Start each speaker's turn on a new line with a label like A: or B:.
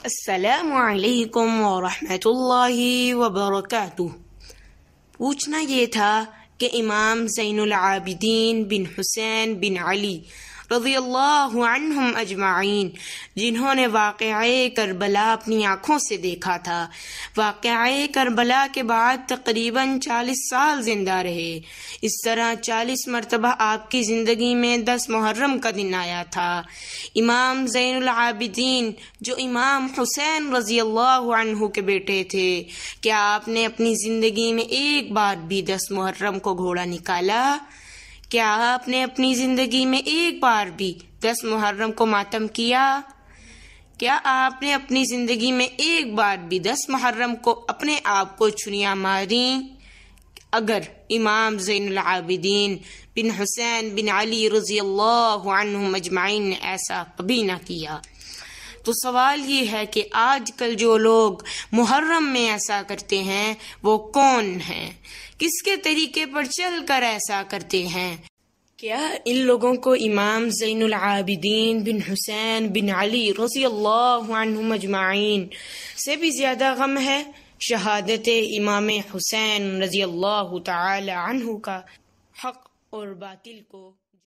A: السلام علیکم ورحمۃ اللہ وبرکاتہ۔ پوچھنا یہ تھا کہ امام زین العابدین بن حسین بن علی رضی اللہ عنہم اجمعین، جنہوں نے واقعہ کربلا اپنی آنکھوں سے دیکھا تھا، واقعہ کربلا کے بعد تقریباً 40 سال زندہ رہے۔ اس طرح 40 مرتبہ آپ کی زندگی میں 10 محرم کا دن آیا تھا۔ امام زین العابدین جو امام حسین رضی اللہ عنہ کے بیٹے تھے، کیا آپ نے اپنی زندگی میں ایک بار بھی 10 محرم کو گھوڑا نکالا؟ کیا آپ نے اپنی زندگی میں ایک بار بھی 10 محرم کو ماتم کیا؟ کیا آپ نے اپنی زندگی میں ایک بار بھی 10 محرم کو اپنے آپ کو چھریاں ماریں؟ اگر امام زین العابدین بن حسین بن علی رضی اللہ عنہم اجمعین نے ایسا کبھی نہ کیا، تو سوال یہ ہے کہ آج کل جو لوگ محرم میں ایسا کرتے ہیں وہ کون ہیں؟ کس کے طریقے پر چل کر ایسا کرتے ہیں؟ کیا ان لوگوں کو امام زین العابدین بن حسین بن علی رضی اللہ عنہم اجمعین سے بھی زیادہ غم ہے شہادت امام حسین رضی اللہ تعالی عنہ کا؟ حق اور باطل کو